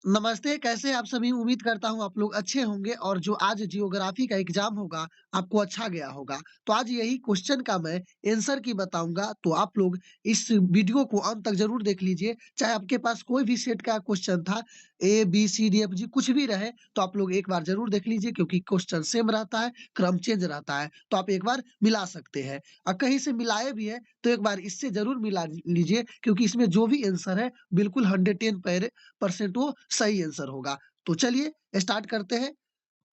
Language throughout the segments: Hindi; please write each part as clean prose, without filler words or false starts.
नमस्ते, कैसे हैं आप सभी? उम्मीद करता हूँ आप लोग अच्छे होंगे और जो आज जियोग्राफी का एग्ज़ाम होगा, आपको अच्छा गया होगा। तो आज यही क्वेश्चन का मैं आंसर की बताऊँगा, तो आप लोग इस वीडियो को अंत तक ज़रूर देख लीजिए। चाहे आपके पास कोई भी सेट का क्वेश्चन था, ए, बी, सी, डी, एफ, जी कुछ भी रहे, तो आप लोग एक बार ज़रूर देख लीजिए क्योंकि क्वेश्चन सेम रहता है, क्रम चेंज रहता है, तो आप एक बार मिला सकते हैं। कहीं से मिलाए भी हैं, तो एक बार इससे ज़रूर मिला लीजिए क्योंकि इसमें जो भी आंसर है, बिल्कुल 110 परसेंट वो सही आंसर होगा। तो चलिए स्टार्ट करते हैं।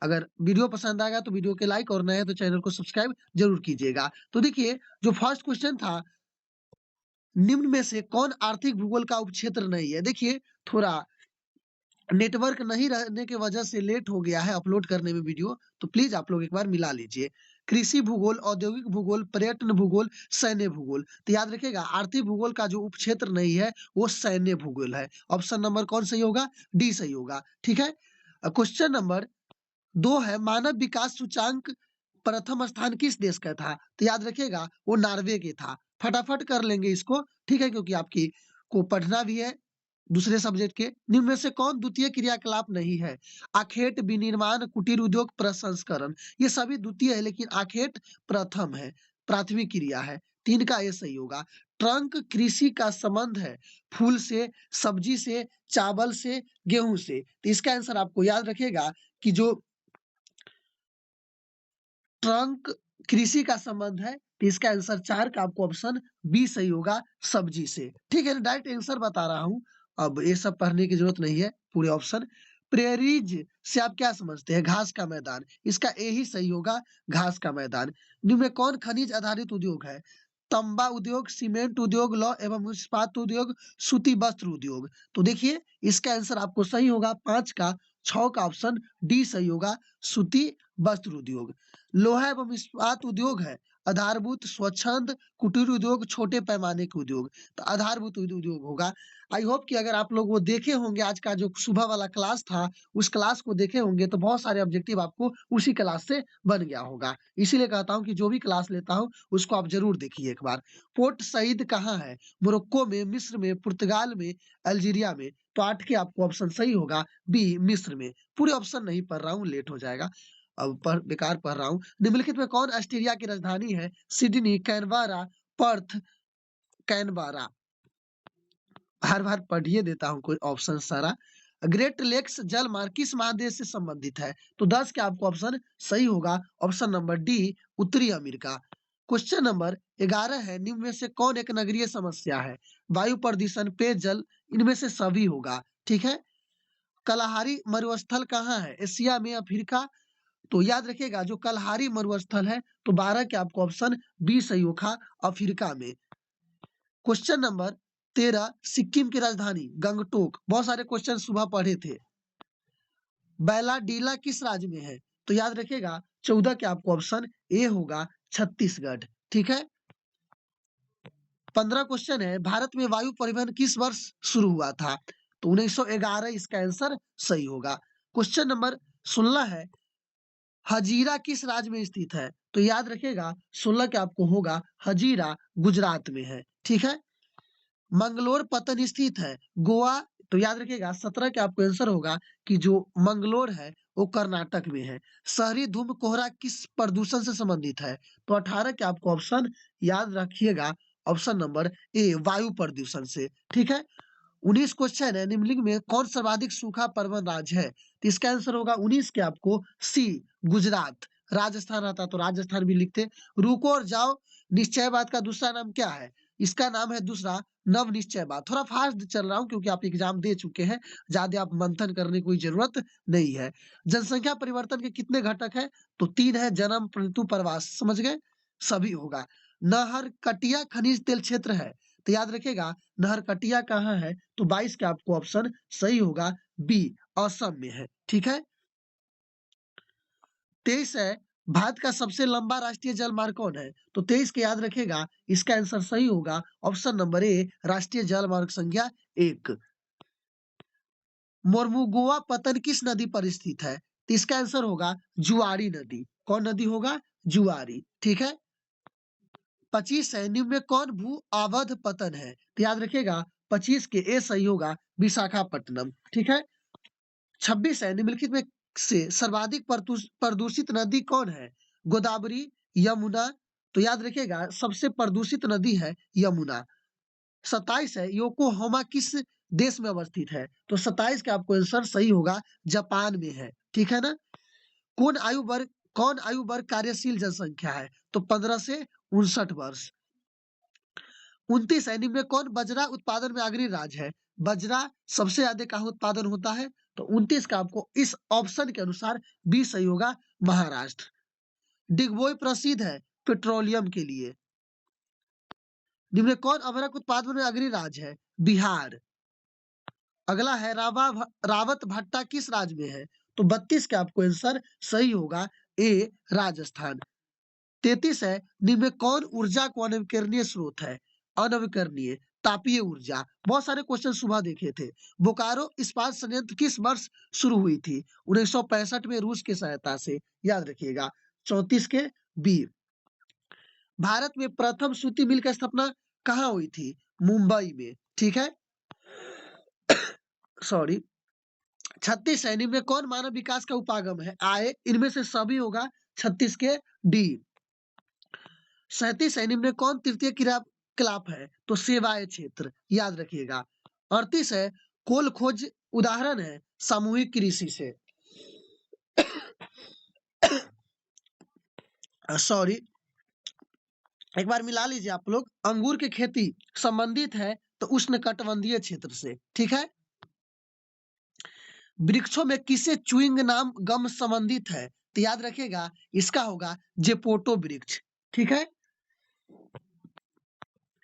अगर वीडियो पसंद आएगा तो वीडियो के लाइक और नए हैं तो चैनल को सब्सक्राइब ज़रूर कीजिएगा। तो देखिए जो फर्स्ट क्वेश्चन था, निम्न में से कौन आर्थिक भूगोल का उपक्षेत्र नहीं है? देखिए थोड़ा नेटवर्क नहीं रहने की वजह से लेट हो गया है अपलोड करने में वीडियो, तो प्लीज़ आप लोग एक बार मिला लीजिए। कृषि भूगोल, औद्योगिक भूगोल, पर्यटन भूगोल, सैन्य भूगोल। तो याद रखिएगा आर्थिक भूगोल का जो उपक्षेत्र नहीं है, वो सैन्य भूगोल है। ऑप्शन नंबर कौन सही होगा? डी सही होगा, ठीक है? क्वेश्चन नंबर 2 है मानव विकास सूचांक प्रथम स्थान किस देश का था? तो याद रखिएगा वो नॉर्वे के था। फटाफट कर लेंगे इसको, ठीक है? क्योंकि आपकी को पढ़ना भी है दूसरे सब्जेक्ट के। निम्न में से कौन द्वितीय क्रियाकलाप नहीं है? आखेट, विनिर्माण, कुटीर उद्योग, प्रसंस्करण। ये सभी द्वितीय है लेकिन आखेट प्रथम है, प्राथमिक क्रिया है। 3 का ये सही होगा। ट्रंक कृषि का संबंध है फूल से, सब्जी से, चावल से, गेहूँ से। तो इसका आंसर आपको याद रखिएगा कि जो ट्रंक कृषि का संबंध है, तो इसका आंसर 4 का आपको ऑप्शन बी सही होगा, सब्जी से। ठीक है, डायरेक्ट आंसर बता रहा हूँ। अब ये सब पढ़ने की ज़रूरत नहीं है, पूरे ऑप्शन। प्रेरीज से आप क्या समझते हैं? घास का मैदान। इसका ए ही सही होगा, घास का मैदान। निम्न में कौन खनिज आधारित उद्योग है? तांबा उद्योग, सीमेंट उद्योग, लौह एवं इस्पात उद्योग, सूती वस्त्र उद्योग। तो देखिए, इसका आंसर आपको सही होगा 5 का, 6 का ऑप्शन डी सही होगा, सूती वस्त्र उद्योग। लोहा एवं इस्पात उद्योग है आधारभूत, स्वच्छंद, कुटीर उद्योग, छोटे पैमाने के उद्योग। तो आधारभूत उद्योग होगा। आई होप कि अगर आप लोग वो देखे होंगे आज का जो सुबह वाला क्लास था, उस क्लास को देखे होंगे तो बहुत सारे ऑब्जेक्टिव आपको उसी क्लास से बन गया होगा। इसीलिए कहता हूँ कि जो भी क्लास लेता हूँ उसको आप ज़रूर देखिए एक बार। पोर्ट सईद कहाँ है? मोरक्को में, मिस्र में, पुर्तगाल में, अल्जीरिया में। तो 8 के आपको ऑप्शन सही होगा बी, मिस्र में। पूरे ऑप्शन नहीं पढ़ रहा हूँ, लेट हो जाएगा। अब पढ़ बेकार पढ़ रहा हूँ। निम्नलिखित में कौन ऑस्ट्रेलिया की राजधानी है? Sydney, Canberra, Perth, Canberra. हर बार पढ़िए देता हूँ कोई ऑप्शन सारा। ग्रेट लेक्स जलमार्ग किस महादेश से संबंधित है? तो 10 के आपको ऑप्शन सही होगा, ऑप्शन नंबर डी, उत्तरी अमेरिका। क्वेश्चन नंबर 11 है, निम्न में से कौन एक नगरीय समस्या है? वायु प्रदूषण, पेयजल, इनमें से सभी होगा, ठीक है? कलाहारी मरुस्थल कहाँ है? एशिया में, अफ्रीका? तो याद रखिएगा जो कलहारी मरुस्थल है, तो 12 के आपको ऑप्शन बी सही होगा, अफ्रीका में। क्वेश्चन नंबर 13, सिक्किम की राजधानी गंगटोक। बहुत सारे क्वेश्चन सुबह पढ़े थे। बैलाडीला किस राज्य में है? तो याद रखिएगा 14 के आपको ऑप्शन ए होगा, छत्तीसगढ़, ठीक है। 15 क्वेश्चन है, भारत में वायु परिवहन किस वर्ष शुरू हुआ था? तो 1911 इसका आंसर सही होगा। क्वेश्चन नंबर 16 है, हजीरा किस राज्य में स्थित है? तो याद रखिएगा 16 क्या आपको होगा, हजीरा गुजरात में है, ठीक है। मंगलोर पत्तन स्थित है गोवा। तो याद रखिएगा 17 क्या आपको आंसर होगा कि जो मंगलोर है वो कर्नाटक में है। शहरी धूम कोहरा किस प्रदूषण से संबंधित है? तो 18 क्या आपको ऑप्शन याद रखिएगा, ऑप्शन नंबर ए, वायु प्रदूषण से, ठीक है। 19 क्वेश्चन है, निम्नलिखित में कौन सर्वाधिक सूखा प्रवण राज्य है? तो इसका आंसर होगा 19 के आपको सी, गुजरात। राजस्थान आता तो राजस्थान भी लिखते। रुको और जाओ निश्चयवाद का दूसरा नाम क्या है? इसका नाम है दूसरा नव निश्चयवाद। थोड़ा फास्ट चल रहा हूँ क्योंकि आप एग्जाम दे चुके हैं, ज्यादा आप मंथन करने की कोई जरूरत नहीं है। जनसंख्या परिवर्तन के कितने घटक है? तो 3 है, जन्म, परंतु, प्रवास, समझ गए, सभी होगा। नहरकटिया खनिज तेल क्षेत्र है, तो याद रखिएगा नहरकटिया कहाँ है? तो 22 का आपको ऑप्शन सही होगा, बी, असम में है, ठीक है। 23 है, भारत का सबसे लंबा राष्ट्रीय जलमार्ग कौन है? तो 23 के याद रखिएगा, इसका आंसर सही होगा, ऑप्शन नंबर ए, राष्ट्रीय जलमार्ग संख्या 1। मोरमुगुआ पतन किस नदी पर स्थित है? तो इसका आंसर होगा जुआरी नदी। कौन नदी होगा? जुआरी, ठीक है। 25 है, निम्न में कौन भू अवध पतन है? तो याद रखिएगा 25 के ए सही होगा, विशाखापट्टनम, ठीक है। 26 है, निम्नलिखित में से सर्वाधिक प्रदूषित नदी कौन है? गोदावरी, यमुना। तो याद रखिएगा सबसे प्रदूषित नदी है यमुना। 27 है, योकोहामा किस देश में अवस्थित है? तो 27 का आपको आंसर सही होगा, जापान में है। ठीक है ना? कौन आयु वर्ग कौन आयु वर्ग कार्यशील जनसंख्या है? तो 15 से 59 वर्ष। 29 है, निम्न में कौन बजरा उत्पादन में अग्रणी राज्य है? बजरा सबसे ज्यादा कहाँ उत्पादन होता है? तो 29 का आपको इस ऑप्शन के अनुसार बी सही होगा, महाराष्ट्र। डिगबोई प्रसिद्ध है पेट्रोलियम के लिए। निम्न में कौन अभ्रक उत्पादन में अग्रणी राज्य है? बिहार। अगला है रावत भट्टा किस राज्य में है? तो 32 का आपको आंसर सही होगा, ए राजस्थान। 33 है, निम्न में कौन ऊर्जा को अनवीकरणीय स्रोत है? अनवीकरणीय तापीय ऊर्जा। बहुत सारे क्वेश्चन सुबह देखे थे। बोकारो इस्पात संयंत्र किस वर्ष शुरू हुई थी? 1965 में रूस की सहायता से। याद रखिएगा 34 के बी। भारत में प्रथम सूती मिल की स्थापना कहाँ हुई थी? मुंबई में। ठीक है, सॉरी। 36 है, निम्न में कौन मानव विकास का उपागम है? आय। इनमें से सभी होगा 36 के डी। 37 है, निम्न में कौन तृतीय क्रियाकलाप है? तो सेवाएं क्षेत्र। याद रखिएगा। 38 है, कोल खोज उदाहरण है सामूहिक कृषि से। सॉरी, एक बार मिला लीजिए आप लोग। अंगूर की खेती संबंधित है तो उष्णकटिबंधीय क्षेत्र से। ठीक है। वृक्षों में किसे च्युइंग नाम गम संबंधित है? तो याद रखिएगा इसका होगा जेपोटो वृक्ष। ठीक है।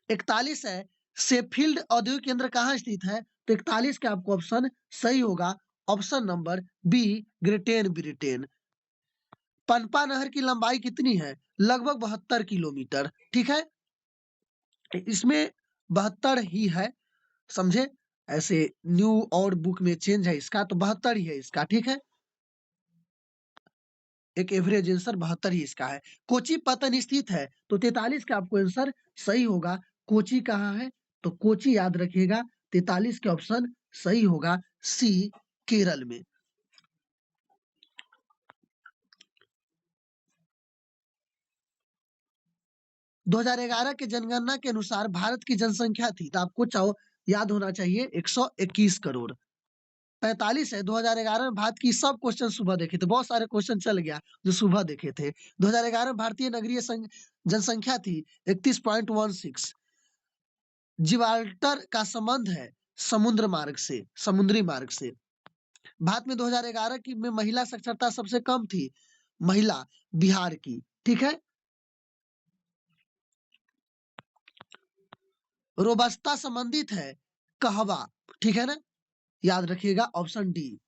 41 है, शेफील्ड औद्योगिक केंद्र कहाँ स्थित है? तो 41 का आपको ऑप्शन सही होगा, ऑप्शन नंबर बी ग्रेटेन ब्रिटेन। पनपा नहर की लंबाई कितनी है? लगभग 72 किलोमीटर। ठीक है, इसमें 72 ही है, समझे। ऐसे न्यू और बुक में चेंज है इसका, तो 72 ही है इसका। ठीक है, एक एवरेज आंसर 72 ही इसका है। कोची पतन स्थित है, तो 43 का आपको आंसर सही होगा। कोची कहाँ है? तो कोची याद रखिएगा 43 के ऑप्शन सही होगा, सी केरल में। 2011 के जनगणना के अनुसार भारत की जनसंख्या थी, तो आपको चाहो याद होना चाहिए 121 करोड़। 45 है, 2011 में भारत की सब क्वेश्चन सुबह देखे थे, बहुत सारे क्वेश्चन चल गया जो सुबह देखे थे। 2011 में भारतीय नगरीय जनसंख्या थी 31.16। जिब्राल्टर का संबंध है समुद्री मार्ग से। भारत में 2011 की में महिला साक्षरता सबसे कम थी, महिला बिहार की। ठीक है। रोबस्ता संबंधित है कहवा। ठीक है ना, याद रखिएगा ऑप्शन डी।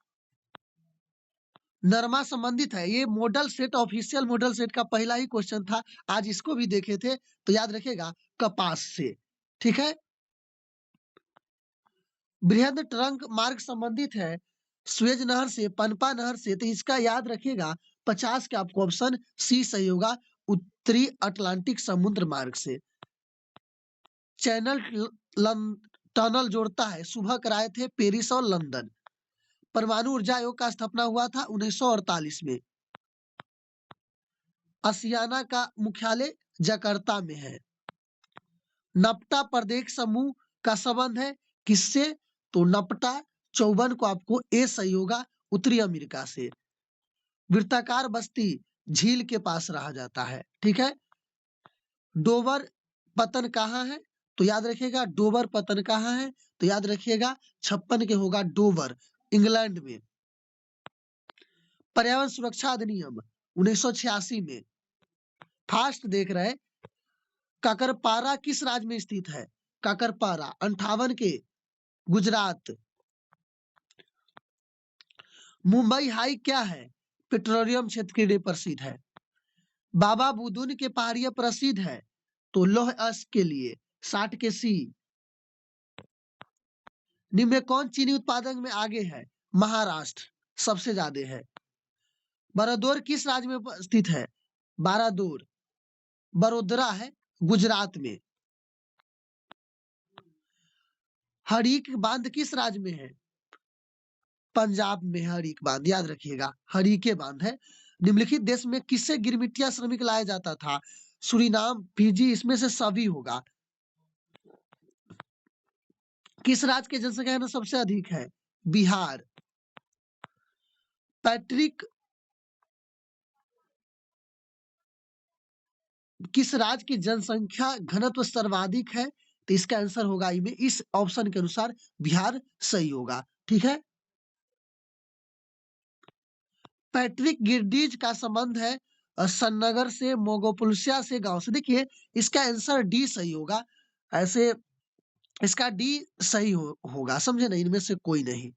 नरमा संबंधित है, ये model set official model set का पहला ही क्वेश्चन था, आज इसको भी देखे थे, तो याद रखिएगा कपास से। ठीक है। बृहद ट्रंक मार्ग संबंधित है स्वेज नहर से, पनपा नहर से, तो इसका याद रखिएगा 50 के आपको ऑप्शन सी सही होगा, उत्तरी अटलांटिक समुद्र मार्ग से। चैनल टनल जोड़ता है, सुबह कराए थे पेरिस और लंदन। परमाणु ऊर्जा आयोग का स्थापना हुआ था 1948 में। आसियाना का मुख्यालय जकार्ता में है। नप्टा प्रदेश समूह का संबंध है किससे? तो नप्टा 54 को आपको ए सही होगा, उत्तरी अमेरिका से। वृत्ताकार बस्ती झील के पास रहा जाता है। ठीक है। डोबर पतन कहाँ है? तो याद रखिएगा डोबर पतन कहाँ है? तो याद रखिएगा 56 के होगा डोबर, इंग्लैंड में। पर्यावरण सुरक्षा अधिनियम 1986 में। फास्ट देख रहे, काकरपारा किस राज्य में स्थित है? काकरपारा 58 के गुजरात। मुंबई हाई क्या है? पेट्रोलियम क्षेत्र के लिए प्रसिद्ध है। बाबा बुदुन के पहाड़िया प्रसिद्ध है, तो लौह अश्क के लिए 60 के सी। निम्न में कौन चीनी उत्पादन में आगे है? महाराष्ट्र सबसे ज्यादा है। बड़ौदर किस राज्य में स्थित है? बारादोर बड़ोदरा है गुजरात में। हरीक बांध किस राज्य में है? पंजाब में हरिक बांध, याद रखिएगा हरिके बांध है। निम्नलिखित देश में किससे गिरमिटिया श्रमिक लाया जाता था? सूरीनाम, फिजी, इसमें से सभी होगा। किस राज्य की जनसंख्या में सबसे अधिक है? बिहार। पैट्रिक किस राज्य की जनसंख्या घनत्व सर्वाधिक है? तो इसका आंसर होगा इस ऑप्शन के अनुसार बिहार सही होगा। ठीक है। पैट्रिक गिरडीज का संबंध है सन्नगर से, मोगोपुलसिया से, गांव से। देखिए इसका आंसर डी सही होगा। ऐसे इसका डी सही होगा, समझे नहीं, इनमें से कोई नहीं।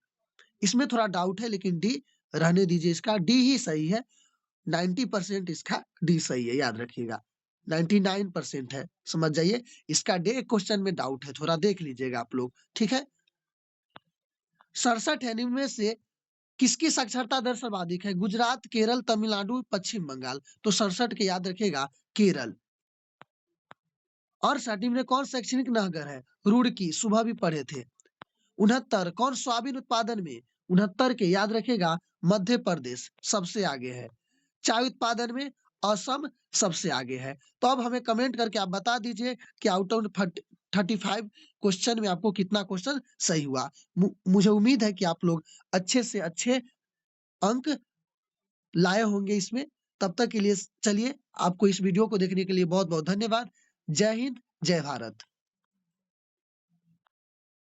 इसमें थोड़ा डाउट है लेकिन डी रहने दीजिए, इसका डी ही सही है। 90% इसका डी सही है, याद रखिएगा। 99% है, समझ जाइए। इसका डी क्वेश्चन में डाउट है, थोड़ा देख लीजिएगा आप लोग। ठीक है। 67 है इनमें से किसकी साक्षरता दर सर्वाधिक है? गुजरात, केरल, तमिलनाडु, पश्चिम बंगाल। तो 67 के याद रखिएगा केरल। और 60 में कौन शैक्षणिक नगर है? रुड़की, सुबह भी पढ़े थे। 69 कौन सोयाबीन उत्पादन में? 69 के याद रखिएगा मध्य प्रदेश सबसे आगे है। चाय उत्पादन में असम सबसे आगे है। तो अब हमें कमेंट करके आप बता दीजिए कि आउट ऑफ 35 क्वेश्चन में आपको कितना क्वेश्चन सही हुआ। मुझे उम्मीद है कि आप लोग अच्छे से अच्छे अंक लाए होंगे इसमें। तब तक के लिए चलिए, आपको इस वीडियो को देखने के लिए बहुत बहुत धन्यवाद। जय हिंद, जय भारत।